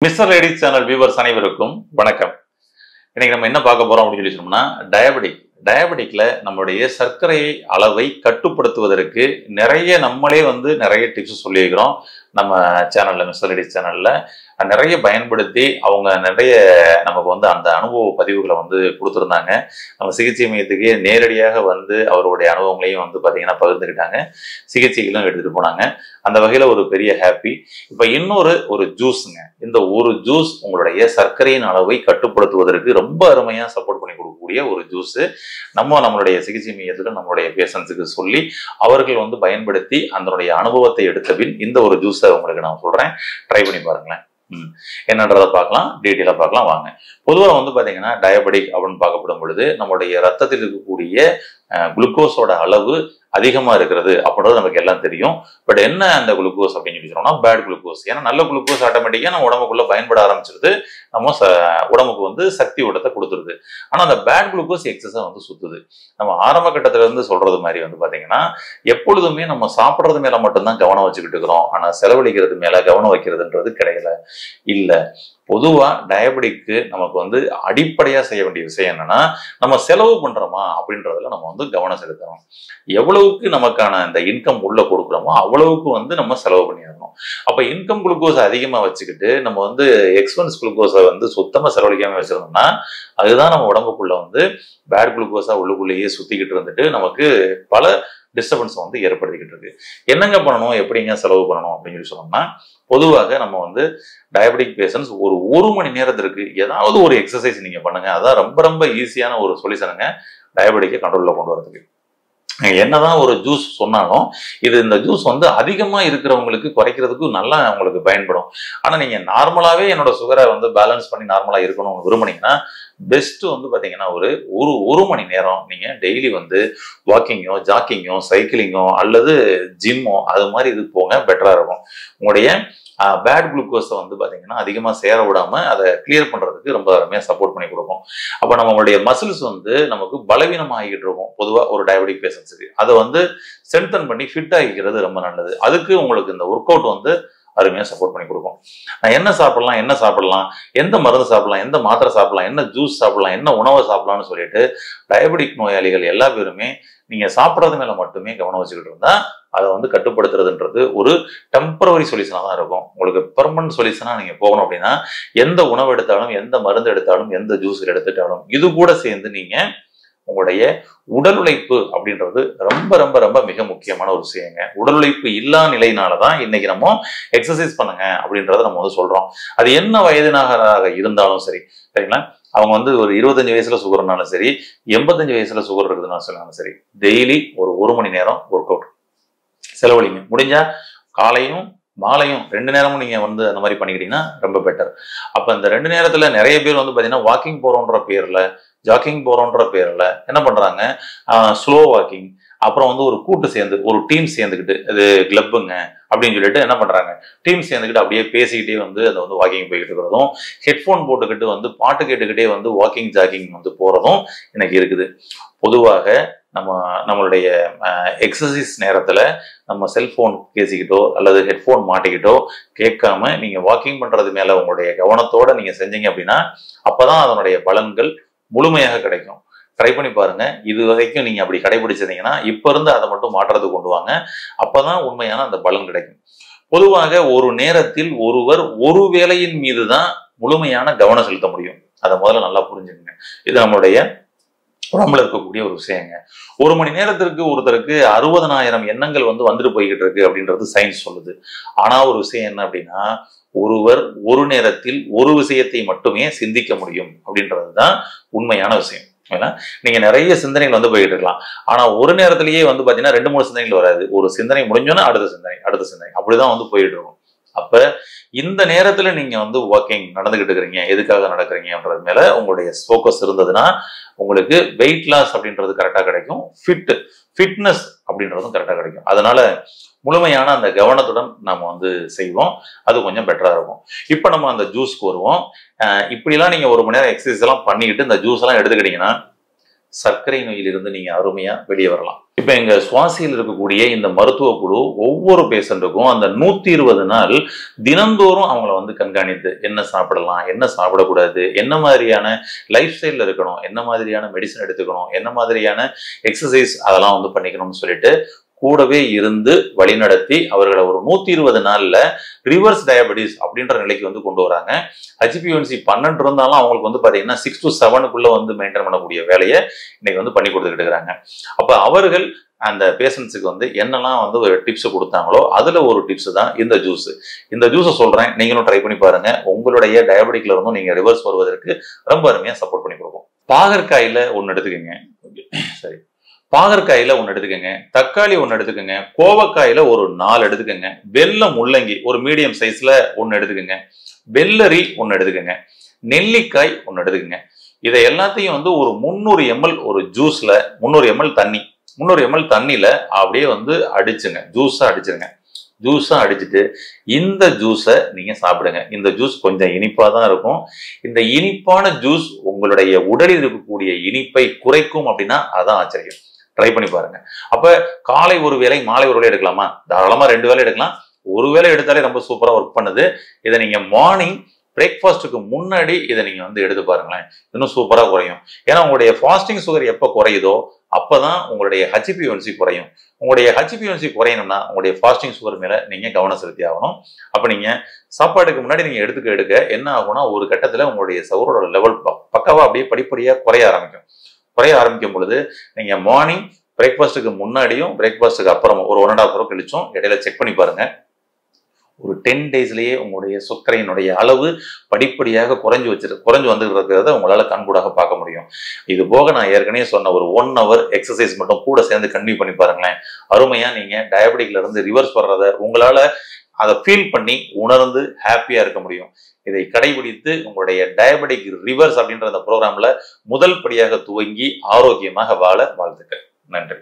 Mister ladies channel viewers அனைவருக்கும் வணக்கம். இன்னைக்கு நம்ம என்ன பார்க்க போறோம் அப்படின்னு சொல்லி சொன்னோம்னா, டயபெட்டிக்ல நம்மளுடைய சர்க்கரை அளவை கட்டுப்படுத்துவதற்கு நம்மளே நிறைய டிப்ஸ் சொல்லியிருக்கிறோம். நம்ம சேனல்ல மிஸ்டர் லேடிஸ் சேனல்ல நிறைய பயன்படுத்தி அவங்க நிறைய நமக்கு அந்த அனுபவ பதிவுகளை கொடுத்துருந்தாங்க. நம்ம சிகிச்சை மையத்துக்கே நேரடியாக அவருடைய அனுபவங்களையும் பார்த்தீங்கன்னா பகிர்ந்துக்கிட்டாங்க. சிகிச்சைகளும் எடுத்துட்டு போனாங்க. அந்த வகையில ஒரு பெரிய ஹாப்பி. இப்ப இன்னொரு ஜூஸுங்க. இந்த ஒரு ஜூஸ் உங்களுடைய சர்க்கரையின் அளவை கட்டுப்படுத்துவதற்கு ரொம்ப அருமையா சப்போர்ட் பண்ணி கொடுக்கக்கூடிய ஒரு ஜூஸ். நம்மளுடைய சிகிச்சை மையத்துக்கு நம்மளுடைய பேஷண்ட்ஸுக்கு சொல்லி அவர்கள் பயன்படுத்தி அதனுடைய அனுபவத்தை எடுத்த பின் இந்த ஒரு ஜூஸை உங்களுக்கு நான் சொல்றேன். ட்ரை பண்ணி பாருங்களேன். என்னன்றதை பார்க்கலாம், டீட்டெயிலா பார்க்கலாம் வாங்க. பொதுவாக பாத்தீங்கன்னா டயபெட்டிக் அப்படின்னு பார்க்கப்படும் பொழுது நம்மளுடைய ரத்தத்தில் இருக்கக்கூடிய குளுக்கோஸோட அளவு அதிகமா இருக்கிறது அப்படின்றது நமக்கு எல்லாம் தெரியும். பட் என்ன அந்த குளுக்கோஸ் அப்படின்னு சொல்லி சொன்னோம்னா பேட் குளுக்கோஸ். ஏன்னா நல்ல குளுக்கோஸ் ஆட்டோமேட்டிக்கா நம்ம உடம்புக்குள்ள பயன்பட ஆரம்பிச்சிருது. நம்ம உடம்புக்கு சக்தி ஊட்டத்தை கொடுத்துருது. ஆனா அந்த பேட் குளுக்கோஸ் எக்ஸஸா சுத்துது. நம்ம ஆரம்ப கட்டத்துல இருந்து சொல்றது மாதிரி பாத்தீங்கன்னா எப்பொழுதுமே நம்ம சாப்பிட்றது மேல மட்டும்தான் கவனம் வச்சுக்கிட்டு இருக்கிறோம். ஆனா செலவழிக்கிறது மேல கவனம் வைக்கிறதுன்றது கிடையல இல்ல. பொதுவா டயபெட்டிக்கு நமக்கு அடிப்படையா செய்ய வேண்டிய விஷயம் என்னன்னா, நம்ம செலவு பண்றோமா அப்படின்றதுல நம்ம கவனம் செலுத்தணும். எவ்வளவுக்கு நமக்கான இந்த இன்கம் உள்ள கொடுக்குறோமோ அவ்வளவுக்கு நம்ம செலவு பண்ணிடணும். அப்ப இன்கம் குளுக்கோஸ் அதிகமா வச்சுக்கிட்டு நம்ம எக்ஸ்பென்ஸ் குளுக்கோஸை சுத்தமா செலவழிக்காம வச்சிருந்தோம்னா அதுதான் நம்ம உடம்புக்குள்ள பேட் குளுக்கோஸா உள்ளுக்குள்ளேயே சுத்திக்கிட்டு இருந்துட்டு நமக்கு பல டிஸ்டர்பன்ஸ் ஏற்படுத்திக்கிட்டு இருக்கு. என்னங்க பண்ணணும், எப்படிங்க செலவு பண்ணணும் அப்படின்னு சொல்லி சொன்னோம்னா, பொதுவாக நம்ம டயபெட்டிக் பேஷண்ட்ஸ் ஒரு மணி நேரத்திற்கு ஏதாவது ஒரு எக்ஸசைஸ் நீங்க பண்ணுங்க. அதான் ரொம்ப ரொம்ப ஈஸியான ஒரு சொல்யூஷனுங்க டயபெட்டிக்கை கண்ட்ரோல்ல கொண்டு வரதுக்கு. என்னதான் ஒரு ஜூஸ் சொன்னாலும் இந்த ஜூஸ் அதிகமா இருக்கிறவங்களுக்கு குறைக்கிறதுக்கு நல்லா உங்களுக்கு பயன்படும். ஆனா நீங்க நார்மலாவே என்னோட சுகரை பேலன்ஸ் பண்ணி நார்மலா இருக்கணும்னு விரும்புனீங்கன்னா பெஸ்ட் பாத்தீங்கன்னா ஒரு மணி நேரம் நீங்க டெய்லி வாக்கிங்கோ ஜாக்கிங்கோ சைக்கிளிங்கோ அல்லது ஜிம்மோ அது மாதிரி இது போங்க, பெட்டரா இருக்கும். உங்களுடைய பேட் குளுக்கோஸை பாத்தீங்கன்னா அதிகமா சேர விடாம அதை கிளியர் பண்றதுக்கு ரொம்ப அருமையா சப்போர்ட் பண்ணி கொடுக்கும். அப்ப நம்மளுடைய மசில்ஸ் நமக்கு பலவீனம் ஆகிட்டு இருக்கும். பொதுவா ஒரு டயபெட்டிக் பேஷண்ட்ஸுக்கு அதை ஸ்ட்ரென்தன் பண்ணி ஃபிட் ஆகிக்கிறது ரொம்ப நல்லது. அதுக்கு உங்களுக்கு இந்த ஒர்க் அவுட் அருமையா சப்போர்ட் பண்ணி கொடுக்கும். நான் என்ன சாப்பிடலாம், எந்த மருந்து சாப்பிடலாம், எந்த மாத்திரை சாப்பிடலாம், என்ன ஜூஸ் சாப்பிடலாம், என்ன உணவை சாப்பிடலாம்னு சொல்லிட்டு டயபெட்டிக் நோயாளிகள் எல்லா பேருமே நீங்க சாப்பிட்றது மேல மட்டுமே கவனம் வச்சுக்கிட்டு இருந்தா அதை கட்டுப்படுத்துறதுன்றது ஒரு டெம்பரவரி சொல்யூஷனா தான் இருக்கும். உங்களுக்கு பெர்மனன்ட் சொல்யூஷனா நீங்க போகணும் அப்படின்னா எந்த உணவு எடுத்தாலும், எந்த மருந்து எடுத்தாலும், எந்த ஜூஸ் எடுத்துட்டாலும் இது கூட சேர்ந்து நீங்க உங்களுடைய உடல் உழைப்பு அப்படின்றது ரொம்ப ரொம்ப ரொம்ப மிக முக்கியமான ஒரு விஷயங்க. உடல் உழைப்பு இல்லா நிலையினாலதான் இன்னைக்கு நம்ம எக்ஸசைஸ் பண்ணுங்க அப்படின்றத நம்ம சொல்றோம். அது என்ன வயதினராக இருந்தாலும் சரி, சரிங்களா, அவங்க ஒரு 25 வயசுல சுகர்னாலும் சரி, 85 வயசுல சுகர் இருக்குதுன்னு சொன்னாலும் சரி, டெய்லி ஒரு மணி நேரம் ஒர்க் அவுட் செலவழிங்க. முடிஞ்சா காலையும் மாலையும் 2 நேரமும் நீங்க அந்த மாதிரி பண்ணிக்கிட்டீங்கன்னா ரொம்ப பெட்டர். அப்ப இந்த 2 நேரத்துல நிறைய பேர் பாத்தீங்கன்னா வாக்கிங் போறோன்ற பேர்ல, ஜாக்கிங் போறோன்ற பேர்ல என்ன பண்றாங்க, ஸ்லோ வாக்கிங், அப்புறம் ஒரு கூட்டு சேர்ந்து ஒரு டீம் சேர்ந்துக்கிட்டு இது கிளப்புங்க அப்படின்னு சொல்லிட்டு என்ன பண்றாங்க, டீம் சேர்ந்துக்கிட்டு அப்படியே பேசிக்கிட்டே அந்த வாக்கிங் போய்கிட்டு இருக்கிறதும், ஹெட்ஃபோன் போட்டுக்கிட்டு பாட்டு கேட்டுக்கிட்டே வாக்கிங் ஜாக்கிங் போறதும் எனக்கு இருக்குது. பொதுவாக நம்மளுடைய எக்ஸசைஸ் நேரத்துல நம்ம செல்போன் பேசிக்கிட்டோ அல்லது ஹெட்ஃபோன் மாட்டிக்கிட்டோ கேட்காம நீங்க வாக்கிங் பண்றது மேல உங்களுடைய கவனத்தோட நீங்க செஞ்சீங்க அப்படின்னா அப்பதான் அதனுடைய பலன்கள் முழுமையாக கிடைக்கும். ட்ரை பண்ணி பாருங்க. இது வரைக்கும் நீங்க அப்படி கடைபிடிச்சிருந்தீங்கன்னா இப்ப இருந்து அதை மட்டும் மாற்றத்துக்கு கொண்டு வாங்க. அப்பதான் உண்மையான அந்த பலன் கிடைக்கும். பொதுவாக ஒரு நேரத்தில் ஒருவர் ஒரு வேலையின் மீது தான் முழுமையான கவனம் செலுத்த முடியும். அதை முதல்ல நல்லா புரிஞ்சுக்கங்க. இது நம்மளுடைய உடம்புல இருக்கக்கூடிய ஒரு விஷயங்க. ஒரு மணி நேரத்திற்கு ஒருத்தருக்கு 60,000 எண்ணங்கள் வந்துட்டு போய்கிட்டு இருக்கு அப்படின்றது சயின்ஸ் சொல்லுது. ஆனா ஒரு விஷயம் என்ன அப்படின்னா, ஒருவர் ஒரு நேரத்தில் ஒரு விஷயத்தை மட்டுமே சிந்திக்க முடியும் அப்படின்றதுதான் உண்மையான விஷயம். ஏன்னா நீங்க நிறைய சிந்தனைகள் போயிட்டு இருக்கலாம். ஆனா ஒரு நேரத்திலேயே பாத்தீங்கன்னா 2-3 சிந்தனைகள் வராது. ஒரு சிந்தனை முடிஞ்சோன்னா அடுத்த சிந்தனை அப்படிதான் போயிட்டு இருக்கும். அப்ப இந்த நேரத்துல நீங்க வாக்கிங் நடந்துகிட்டு இருக்கிறீங்க, எதுக்காக நடக்கிறீங்கன்றது மேல உங்களுடைய ஃபோக்கஸ் இருந்ததுன்னா உங்களுக்கு வெயிட் லாஸ் அப்படின்றது கரெக்டா கிடைக்கும், ஃபிட்னஸ் அப்படின்றதும் கரெக்டா கிடைக்கும். அதனால முழுமையான அந்த கவனத்துடன் நம்ம செய்வோம். அது கொஞ்சம் பெட்டரா இருக்கும். இப்ப நம்ம அந்த ஜூஸ்க்கு வருவோம். இப்படிலாம் நீங்க ஒரு மணி நேரம் எக்ஸசைஸ் எல்லாம் பண்ணிக்கிட்டு இந்த ஜூஸ் எல்லாம் எடுத்துக்கிட்டீங்கன்னா சர்க்கரை நோயிலிருந்து நீங்க அருமையா வெளியே வரலாம். இப்ப எங்க சுவாசியில் இருக்கக்கூடிய இந்த மருத்துவ குழு ஒவ்வொரு பேஷண்ட்டுக்கும் அந்த 120 நாள் தினந்தோறும் அவங்கள வந்து கண்காணித்து என்ன சாப்பிடலாம், என்ன சாப்பிடக்கூடாது, என்ன மாதிரியான லைஃப் ஸ்டைல்ல இருக்கணும், என்ன மாதிரியான மெடிசன் எடுத்துக்கணும், என்ன மாதிரியான எக்ஸசைஸ் அதெல்லாம் வந்து பண்ணிக்கணும்னு சொல்லிட்டு கூடவே இருந்து வழிநடத்தி அவர்களை ஒரு 120 நாள்ல ரிவர்ஸ் டயபெட்டிஸ் அப்படின்ற நிலைக்கு வந்து கொண்டு வராங்க. HbA1c 12 இருந்தாலும் அவங்களுக்கு வந்து பாத்தீங்கன்னா 6 to 7க்குள்ள வந்து மெயின்டைன் பண்ணக்கூடிய வேலையை இன்னைக்கு வந்து பண்ணி கொடுத்துக்கிட்டு இருக்கிறாங்க. அப்ப அவர்கள் அந்த பேஷண்ட்ஸுக்கு வந்து என்னெல்லாம் வந்து ஒரு டிப்ஸ் கொடுத்தாங்களோ அதுல ஒரு டிப்ஸ் தான் இந்த ஜூஸ். இந்த ஜூஸை சொல்றேன், நீங்களும் ட்ரை பண்ணி பாருங்க. உங்களுடைய டயபெட்டிக்ல இருந்தும் நீங்க ரிவர்ஸ் வருவதற்கு ரொம்ப அருமையா சப்போர்ட் பண்ணி கொடுக்கும். பாகற்காயில ஒன்னு எடுத்துக்கோங்க. சரி, பாகற்காயில ஒன்னு எடுத்துக்கோங்க, தக்காளி ஒன்னு எடுத்துக்கோங்க, கோவக்காயில ஒரு 4 எடுத்துக்கோங்க, வெள்ளம் முள்ளங்கி ஒரு மீடியம் சைஸ்ல ஒன்னு எடுத்துக்கோங்க, வெள்ளரி ஒன்னு எடுத்துக்கோங்க, நெல்லிக்காய் ஒன்னு எடுத்துக்கோங்க. இதை எல்லாத்தையும் வந்து ஒரு 300 ml ஒரு ஜூஸ்ல 300 ml தண்ணி 300 ml தண்ணியில அப்படியே வந்து அடிச்சுங்க, ஜூஸா அடிச்சிருங்க. ஜூஸா அடிச்சுட்டு இந்த ஜூஸை நீங்க சாப்பிடுங்க. இந்த ஜூஸ் கொஞ்சம் இனிப்பா தான் இருக்கும். இந்த இனிப்பான ஜூஸ் உங்களுடைய உடலில் இருக்கக்கூடிய இனிப்பை குறைக்கும் அப்படின்னா அதான் ஆச்சரியம். ட்ரை பண்ணி பாருங்க. அப்ப காலை ஒரு வேளை மாலை ஒரு வேளை எடுக்கலாமா? தாராளமா 2 வேளை எடுக்கலாம். ஒரு வேளை எடுத்தாலே ரொம்ப சூப்பரா ஒர்க் பண்ணுது. இதை நீங்க மார்னிங் பிரேக்ஃபாஸ்ட்டுக்கு முன்னாடி இதை நீங்க வந்து எடுத்து பாருங்களேன், இன்னும் சூப்பரா குறையும். ஏன்னா உங்களுடைய ஃபாஸ்டிங் சுகர் எப்ப குறையுதோ அப்பதான் உங்களுடைய HbA1c குறையும். உங்களுடைய HbA1c குறையணும்னா உங்களுடைய ஃபாஸ்டிங் சுகர் மேல நீங்க கவனம் செலுத்தி ஆகணும். அப்ப நீங்க சாப்பாட்டுக்கு முன்னாடி நீங்க எடுக்க என்ன ஆகும்னா ஒரு கட்டத்துல உங்களுடைய சுகரோட லெவல் பக்காவா அப்படியே படிப்படியா குறைய ஆரம்பிக்கும் பொழுது நீங்க மார்னிங் பிரேக்ஃபாஸ்ட்டுக்கு முன்னாடியும் பிரேக்ஃபாஸ்ட்டுக்கு அப்புறமும் ஒரு 1.5 hour கழிச்சும் இடையில செக் பண்ணி பாருங்க. ஒரு 10 daysலயே உங்களுடைய சர்க்கரையினுடைய அளவு படிப்படியாக குறைஞ்சு வந்துட்டு இருக்கிறத உங்களால கண்கூடாக பார்க்க முடியும். இது போக நான் ஏற்கனவே சொன்ன ஒரு 1 hour எக்ஸசைஸ் மட்டும் கூட சேர்ந்து கண்டினியூ பண்ணி பாருங்களேன். அருமையா நீங்க டயபெட்டிக்ல இருந்து ரிவர்ஸ் வர்றத உங்களால அதை ஃபீல் பண்ணி உணர்ந்து ஹாப்பியா இருக்க முடியும். இதை கடைபிடித்து உங்களுடைய டயபெட்டிக் ரிவர்ஸ் அப்படின்ற அந்த ப்ரோக்ராம்ல முதல் படியாக துவங்கி ஆரோக்கியமாக வாழ வாழ்த்துக்கள். நன்றி.